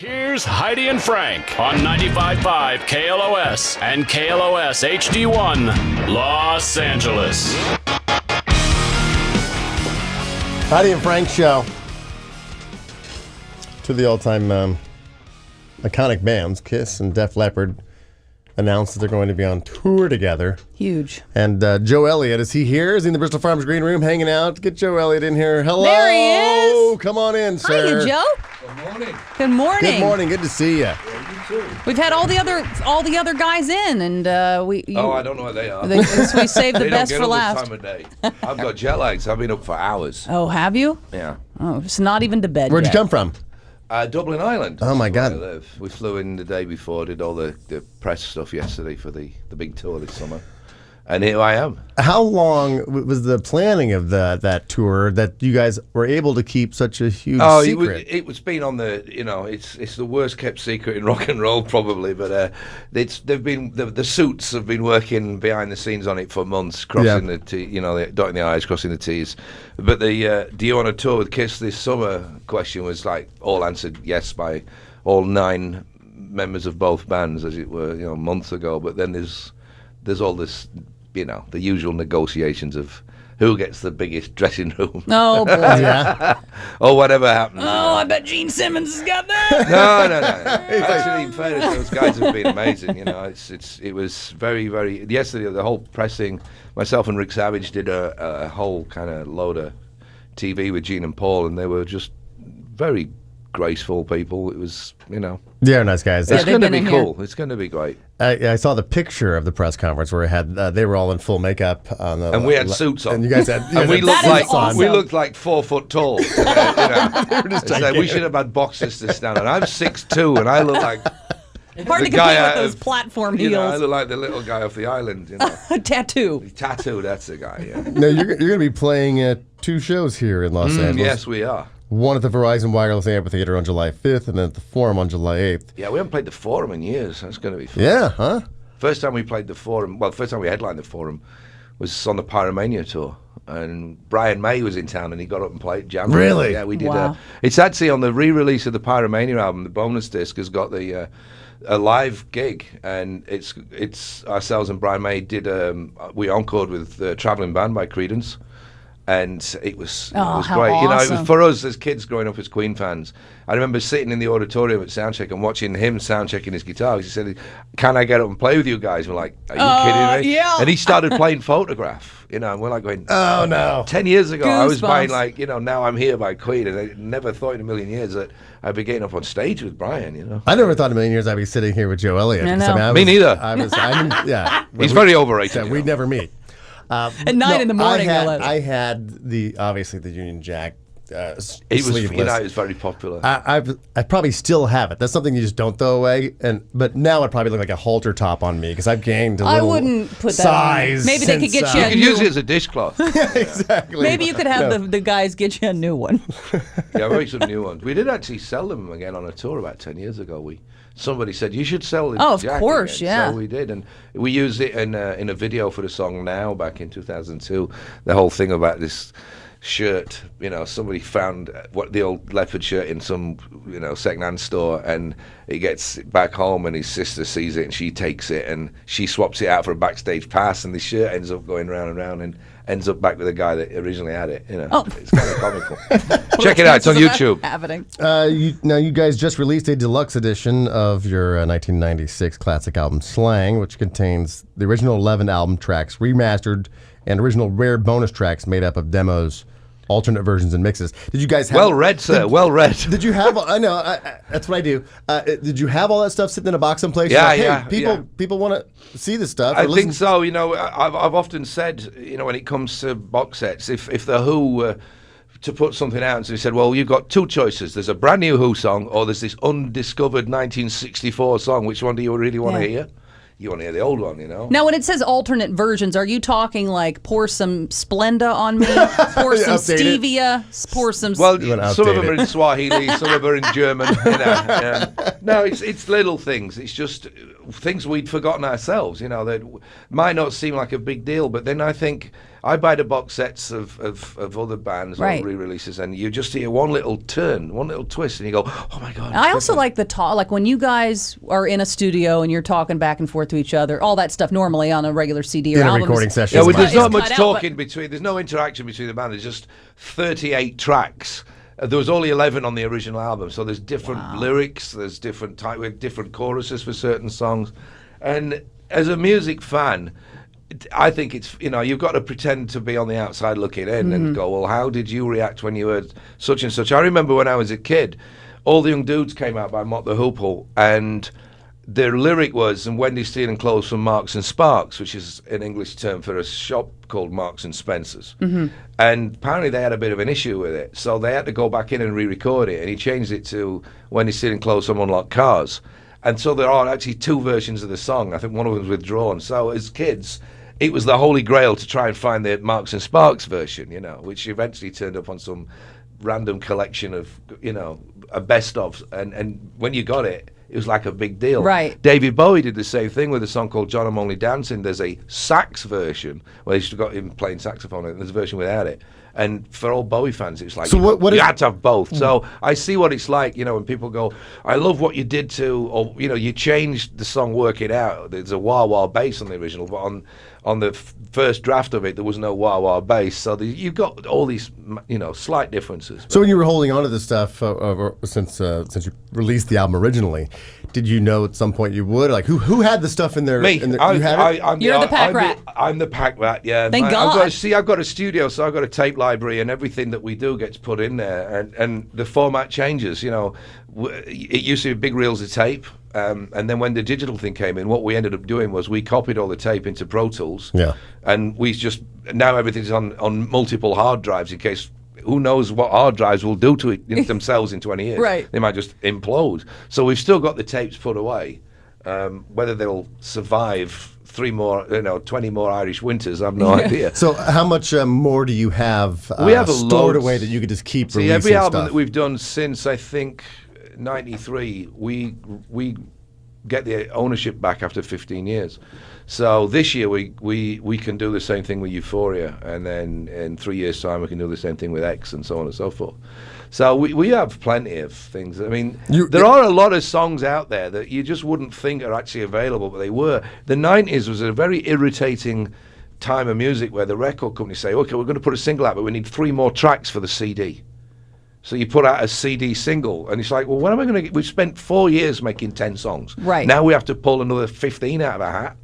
Here's Heidi and Frank on 95.5 KLOS and KLOS HD1, Los Angeles. Heidi and Frank show. To the all-time iconic bands, Kiss and Def Leppard, announced that they're going to be on tour together. Huge. And Joe Elliott, is he here? Is he in the Bristol Farms Green Room hanging out? Get Joe Elliott in here. Hello. There he is. Come on in, sir. Hiya, Joe. Good morning. Good morning. Good morning. Good to see you. Yeah, you too. We've had all the other guys in, and we. I don't know what they are. We saved the They best don't for get last. up this time of day. I've got jet lag, so I've been up for hours. Oh, have you? Yeah. Oh, it's not even to bed Where'd yet. you come from? Dublin, Ireland. Oh, my That's God. where I live. We flew in the day before, did all the press stuff yesterday for the big tour this summer. And here I am. How long was the planning of that tour that you guys were able to keep such a huge secret? It was been on the, it's the worst kept secret in rock and roll probably, but the suits have been working behind the scenes on it for months, crossing the T, dotting the I's, crossing the T's. But the do you want to tour with Kiss this summer question was like all answered yes by all 9 members of both bands, as it were, months ago. But then there's all this, the usual negotiations of who gets the biggest dressing room. Oh, boy. Yeah. Or whatever happens. Oh, I bet Gene Simmons has got that. No. Actually, in fairness, those guys have been amazing. It was very, very. Yesterday, the whole pressing. Myself and Rick Savage did a whole kind of load of TV with Gene and Paul, and they were just very graceful people. It was, Yeah, nice guys. it's going to been be in cool. here. It's going to be great. I saw the picture of the press conference where it had they were all in full makeup on the, And we had suits on. and you guys had And we looked That like is awesome. we looked like 4 foot tall. They were just It's like, we gigantic. should have had boxes to stand on. I'm 6'2", and I look like Hard to the guy compete with out those of- platform I heels. look like the little guy off the island. A tattoo. Tattoo, that's the guy. Yeah. No, you're going to be playing 2 shows here in Los Angeles. Yes, we are. One at the Verizon Wireless Amphitheater on July 5th, and then at the Forum on July 8th. Yeah, we haven't played the Forum in years. That's going to be fun. Yeah, huh? First time we played the Forum, first time we headlined the Forum was on the Pyromania tour. And Brian May was in town and he got up and played, jammed. Really? Yeah, we did. Wow. It's actually on the re-release of the Pyromania album, the bonus disc has got the a live gig, and it's ourselves and Brian May did, we encored with the Travelling Band by Creedence. And it was how great. It awesome. was for us as kids growing up as Queen fans. I remember sitting in the auditorium at soundcheck and watching him soundchecking his guitar. He said, "Can I get up and play with you guys?" We're like, "Are you kidding me?" yeah. And he started playing Photograph. And we're like going, Oh, no. 10 years ago, I was buying Goosebumps. Now I'm Here by Queen, and I never thought in a million years that I'd be getting up on stage with Brian. I never thought in a million years I'd be sitting here with Joe Elliott. I 'cause, know. Me neither. Yeah. He's very overrated. We'd never meet. At 9 in the morning. I had obviously the Union Jack It was, sleeveless. it was very popular. I probably still have it. That's something you just don't throw away. But now it probably look like a halter top on me because I've gained a I little wouldn't put that size. on. Maybe they could since, get you you a could new use it as a dishcloth. exactly. Maybe you could have No. the guys get you a new one. Yeah, make some new ones. We did actually sell them again on a tour about 10 years ago. Somebody said you should sell this. Oh, of jacket course, again. yeah. So we did, and we used it in a video for the song "Now" back in 2002. The whole thing about this shirt, somebody found the old leopard shirt in some, second-hand store, and he gets back home, and his sister sees it, and she takes it, and she swaps it out for a backstage pass, and the shirt ends up going round and round, and ends up back with the guy that originally had it. Oh. It's kind of comical. Check it out. It's on YouTube. Happening. You guys just released a deluxe edition of your 1996 classic album Slang, which contains the original 11 album tracks remastered and original rare bonus tracks made up of demos, alternate versions, and mixes. Did you guys have... Well read, sir. Well read. Did you have... I know, that's what I do. Did you have all that stuff sitting in a box someplace? Yeah, You're like, hey, yeah. people want to see this stuff. I or think listen- so. I've often said, when it comes to box sets, if the Who to put something out, and so he said, well, you've got 2 choices. There's a brand new Who song, or there's this undiscovered 1964 song. Which one do you really want to hear? You want to hear the old one, Now, when it says alternate versions, are you talking like pour some Splenda on me, pour some update it. stevia, pour some... Well, You wanna some of update them are it. in Swahili, some of them are in German. No, it's little things. It's just things we'd forgotten ourselves. That might not seem like a big deal, but then I think I buy the box sets of other bands Right. or re-releases, and you just hear one little turn, one little twist, and you go, "Oh my god!" I also like the talk, like when you guys are in a studio and you're talking back and forth to each other, all that stuff normally on a regular CD or In a album. recording session. Yeah, well, It's there's cut- not it's much cut out, talking between. There's no interaction between the band. There's just 38 tracks. There was only 11 on the original album, so there's different lyrics. There's different different choruses for certain songs, and as a music fan, I think it's, you've got to pretend to be on the outside looking in and go, well, how did you react when you heard such and such? I remember when I was a kid, All the Young Dudes came out by Mott the Hoople, and their lyric was, and Wendy's stealing clothes from Marks and Sparks, which is an English term for a shop called Marks and Spencer's. And apparently they had a bit of an issue with it, so they had to go back in and re-record it, and he changed it to Wendy's stealing clothes from unlocked cars. And so there are actually two versions of the song. I think one of them's withdrawn. So as kids, it was the holy grail to try and find the Marks and Sparks version, which eventually turned up on some random collection of, a best of. And when you got it, it was like a big deal. Right. David Bowie did the same thing with a song called John I'm Only Dancing. There's a sax version where he's got him playing saxophone, and there's a version without it. And for all Bowie fans, it's like, So what you is- had to have both. So I see what it's like, when people go, I love what you did to, or, you changed the song Work It Out. There's a wah-wah bass on the original, but on the first draft of it, there was no wah-wah bass. So you've got all these, slight differences. So when you were holding on to this stuff since you released the album originally, did you know at some point you would? Like, who had the stuff in there? Me. you had it? You're the pack rat. I'm the pack rat, yeah. Thank God. I've got a studio, so I've got a tape library, and everything that we do gets put in there, and the format changes. It used to be big reels of tape, and then when the digital thing came in, what we ended up doing was we copied all the tape into Pro Tools, and we just, now everything's on multiple hard drives in case. Who knows what hard drives will do to it themselves in 20 years. Right. They might just implode. So we've still got the tapes put away. Whether they'll survive 20 more Irish winters, I have no idea. So how much more do you have We have a stored loads. away that you could just keep See, releasing every album stuff? that we've done since, I think, 93, we get the ownership back after 15 years. So this year we can do the same thing with Euphoria, and then in 3 years' time we can do the same thing with X, and so on and so forth. So we have plenty of things. I mean, there are a lot of songs out there that you just wouldn't think are actually available, but they were. The 90s was a very irritating time of music where the record companies say, okay, we're going to put a single out, but we need 3 more tracks for the CD. So you put out a CD single, and it's like, well, when am I going to get? We've spent 4 years making 10 songs. Right. Now we have to pull another 15 out of a hat.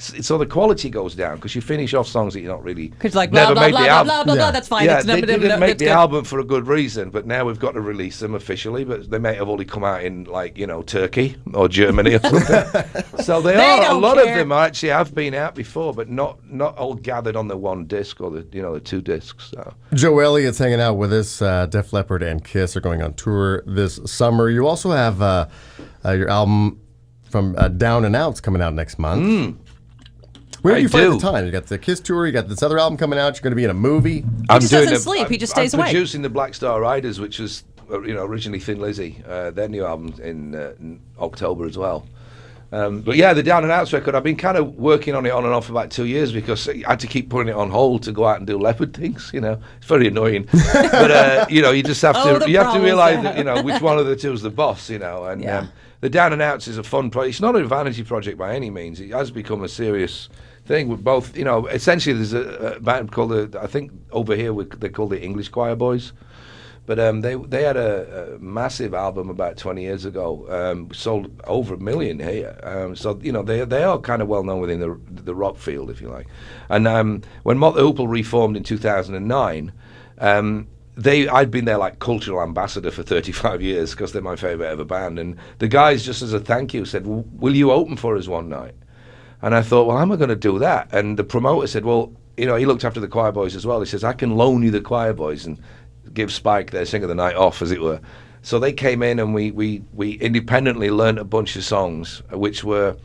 So the quality goes down because you finish off songs that you're not really. Because like blah, never blah, made blah, the blah, album. blah, blah, blah, that's fine. Yeah, It's they didn't make that's the good. album for a good reason, but now we've got to release them officially. But they may have only come out in Turkey or Germany or something. So they are a don't lot care. of them actually have been out before, but not all gathered on the one disc or the 2 discs. So. Joe Elliott's hanging out with us. Def Leppard and Kiss are going on tour this summer. You also have your album from Down and Out's coming out next month. Where do I you find do. the time? You got the Kiss tour, you got this other album coming out, you're going to be in a movie. He just doesn't sleep. He just stays I'm awake. producing the Black Star Riders, which was originally Thin Lizzy, their new album in October as well. But yeah, the Down and Outs record, I've been kind of working on it on and off for about 2 years because I had to keep putting it on hold to go out and do Leopard things. It's very annoying. But you just have Oh, to the you have to problems realise there. that which one of the two is the boss. And Yeah. the Down and Outs is a fun project. It's not a vanity project by any means. It has become a serious thing with both. Essentially there's a band called I think over here they're called the English Choir Boys. But they had a massive album about 20 years ago, sold over 1 million here. So they are kind of well known within the rock field, if you like. And when Mott the Hoople reformed in 2009, I'd been their like cultural ambassador for 35 years because they're my favourite ever band. And the guys, just as a thank you, said, "Will you open for us one night?" And I thought, well, how am I going to do that? And the promoter said, well, he looked after the Choir Boys as well. He says, I can loan you the Choir Boys and give Spike their Sing of the Night off, as it were. So they came in and we independently learnt a bunch of songs, which were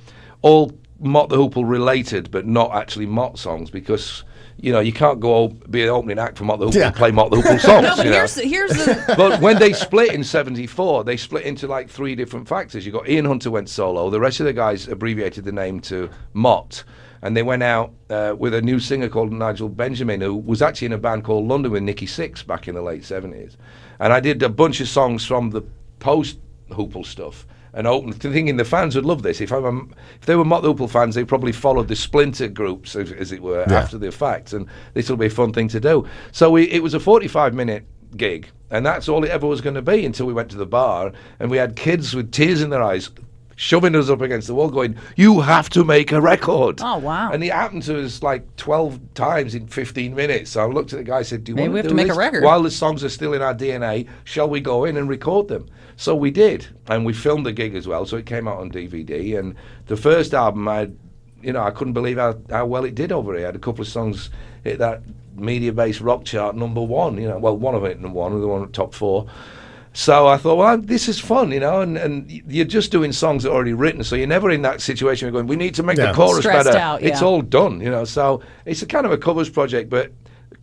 all Mott the Hoople related, but not actually Mott songs, because you can't go be an opening act for Mott the Hoople and play Mott the Hoople songs. No, but here's the. But when they split in '74, they split into like 3 different factors. You got Ian Hunter went solo. The rest of the guys abbreviated the name to Mott. And they went out with a new singer called Nigel Benjamin, who was actually in a band called London with Nicky Sixx back in the late 70s. And I did a bunch of songs from the post-Hoople stuff and opened, thinking the fans would love this. If they were Mott the Hoople fans, they probably followed the splinter groups, as it were, after the fact. And this will be a fun thing to do. So it was a 45-minute gig, and that's all it ever was going to be until we went to the bar, and we had kids with tears in their eyes shoving us up against the wall going, you have to make a record. Oh, wow. And it happened to us like 12 times in 15 minutes. So I looked at the guy and said, do you want to make a record? While the songs are still in our DNA, shall we go in and record them? So we did. And we filmed the gig as well. So it came out on DVD. And the first album, I couldn't believe how well it did over here. I had a couple of songs hit that media-based rock chart #1. Well, one of it #1, the one at top 4. So I thought, well, this is fun, and you're just doing songs that are already written, so you're never in that situation where you're going, we need to make the chorus stressed better. Out, It's all done, so it's a kind of a covers project, but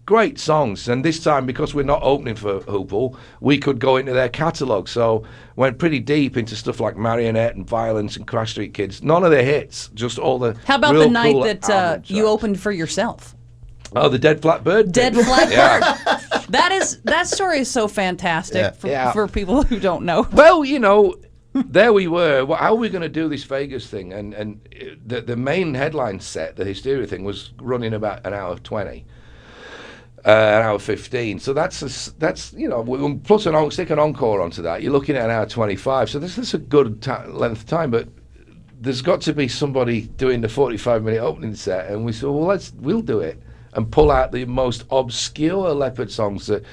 great songs. And this time, because we're not opening for Hoople, we could go into their catalogue. So went pretty deep into stuff like Marionette and Violence and Crash Street Kids. None of their hits, just all the How about real the night cool that album you tracks. opened for yourself? Oh, the Dead Flat Bird? Dead Flat Bird. Yeah. That story is so fantastic for people who don't know. Well, there we were. Well, how are we going to do this Vegas thing? And the main headline set, the Hysteria thing, was running about an hour 20, an hour 15. So that's plus stick an encore onto that. You're looking at an hour 25. So this is a good length of time, but there's got to be somebody doing the 45-minute opening set, and we said, well, we'll do it. And pull out the most obscure Leppard songs that,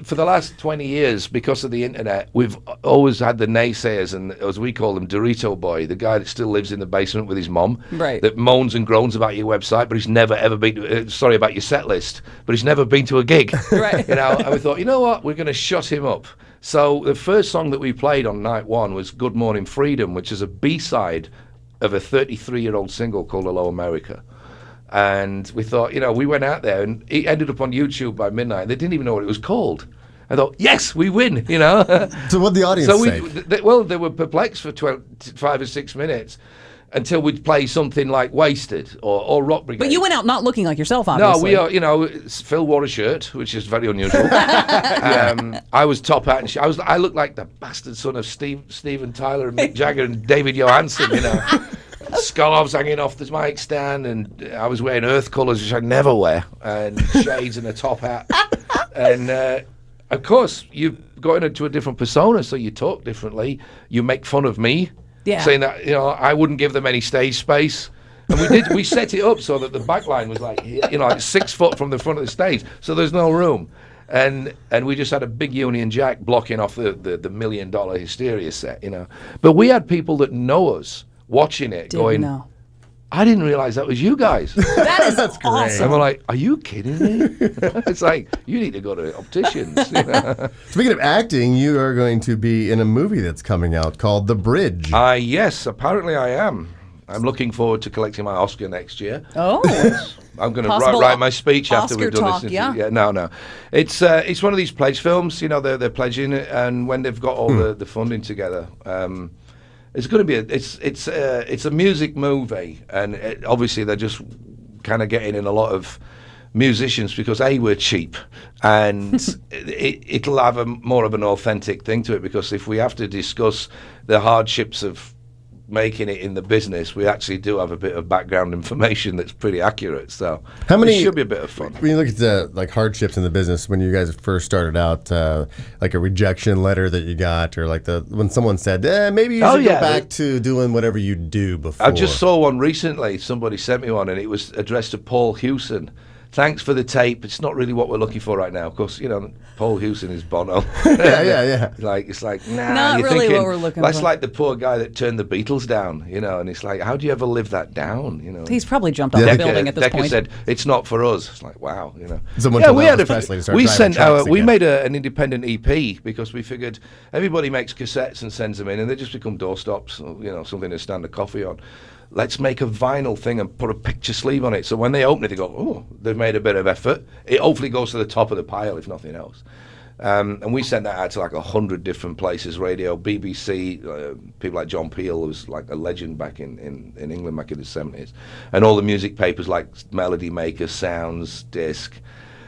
for the last 20 years, because of the internet, we've always had the naysayers, and as we call them, Dorito Boy, the guy that still lives in the basement with his mom, right, that moans and groans about your website, but he's never ever been to, about your set list, but he's never been to a gig. Right. And we thought, you know what, we're going to shut him up. So the first song that we played on night 1 was Good Morning Freedom, which is a B-side of a 33-year-old single called Hello America. And we thought, we went out there, and it ended up on YouTube by midnight. They didn't even know what it was called. I thought, yes, we win, So what the audience say? They were perplexed for 5 or 6 minutes until we'd play something like Wasted or Rock Brigade. But you went out not looking like yourself, obviously. No, we are, Phil wore a shirt, which is very unusual. I was top hat, and I looked like the bastard son of Steven Tyler and Mick Jagger and David Johansen, Scarves hanging off the mic stand, and I was wearing earth colours, which I never wear, and shades and a top hat. And of course, you go into a different persona, so you talk differently. You make fun of me, saying that I wouldn't give them any stage space. And we set it up so that the back line was like 6 foot from the front of the stage, so there's no room. And we just had a big Union Jack blocking off the $1 million Hysteria set, But we had people that know us watching it going, I didn't realize that was you guys. That's awesome. And we're like, are you kidding me? It's like, you need to go to opticians. Speaking of acting, you are going to be in a movie that's coming out called The Bridge. Yes, apparently I am. I'm looking forward to collecting my Oscar next year. Oh. I'm going to write my speech after we've done talk, this. Yeah. No. It's one of these pledge films. They're pledging it, and when they've got all the funding together, it's going to be it's a music movie, and obviously they're just kind of getting in a lot of musicians because we're cheap, and it'll have more of an authentic thing to it, because if we have to discuss the hardships of making it in the business, we actually do have a bit of background information that's pretty accurate. So it should be a bit of fun. When you look at the hardships in the business, when you guys first started out, like a rejection letter that you got, or like when someone said, maybe you should go back to doing whatever you do before. I just saw one recently. Somebody sent me one, and it was addressed to Paul Hewson. Thanks for the tape. It's not really what we're looking for right now. Of course, Paul Hewson is Bono. yeah. It's like, nah. Not you're really thinking, what we're looking that's for. like the poor guy that turned the Beatles down, and it's like, how do you ever live that down, He's probably jumped off the building at this Decca point. said, it's not for us. It's like, wow, Someone told Elvis Presley to start driving trucks we again. made an independent EP because we figured everybody makes cassettes and sends them in, and they just become doorstops, something to stand a coffee on. let's make a vinyl thing and put a picture sleeve on it. So when they open it, they go, oh, they've made a bit of effort. It hopefully goes to the top of the pile, if nothing else. And we sent that out to like 100 different places, radio, BBC, people like John Peel, who was like a legend back in England back in the 70s, and all the music papers like Melody Maker, Sounds, Disc.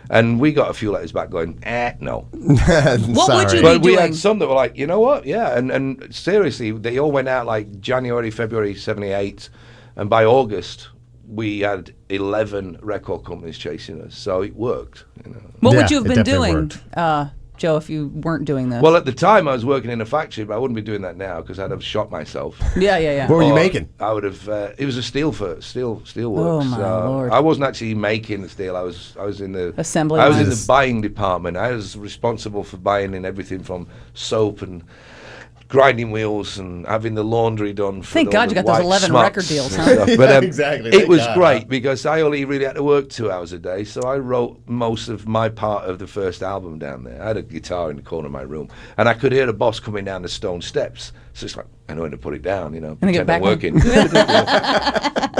And we got a few letters back going, no. What would you be But we doing? had some that were like, you know what? Yeah. And seriously, they all went out like January, February 78. And by August, we had 11 record companies chasing us. So it worked. You know. What Yeah, would you have it been definitely doing, worked. Joe, if you weren't doing this? Well, at the time, I was working in a factory, but I wouldn't be doing that now because I'd have shot myself. yeah. What were you Or making? I would have. It was a steel works. Oh, my Lord. I wasn't actually making the steel. I was in the Assembly I was in lines. the buying department. I was responsible for buying in everything from soap and grinding wheels and having the laundry done. For Thank all God the you got those white 11 smuts record deals, and huh? stuff. But Exactly, it thank was God. great because I only really had to work 2 hours a day, so I wrote most of my part of the first album down there. I had a guitar in the corner of my room, and I could hear the boss coming down the stone steps. So it's like, I know when to put it down, And then pretend get back I'm working.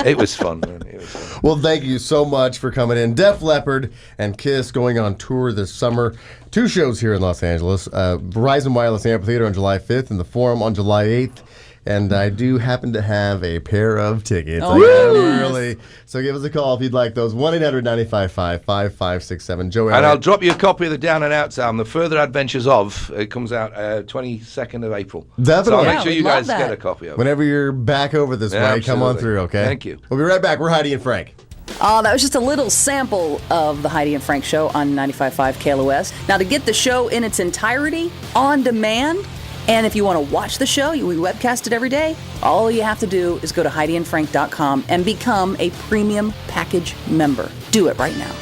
It was fun, man. It was fun. Well, thank you so much for coming in. Def Leppard and Kiss going on tour this summer. 2 shows here in Los Angeles. Verizon Wireless Amphitheater on July 5th and the Forum on July 8th. And I do happen to have a pair of tickets. Oh, I got them yes. early. So give us a call if you'd like those. 1-800-955-5567. Joe And I'll Elliott. drop you a copy of the Down and Outs album, The Further Adventures of. It comes out 22nd of April. Definitely. So I'll Yeah, make sure we'd you love guys that. get a copy of it. Whenever you're back over this Yeah, way, come on absolutely. through, okay? Thank you. We'll be right back. We're Heidi and Frank. That was just a little sample of the Heidi and Frank Show on 95.5 KLOS. Now, to get the show in its entirety, on demand, and if you want to watch the show, we webcast it every day, all you have to do is go to HeidiandFrank.com and become a premium package member. Do it right now.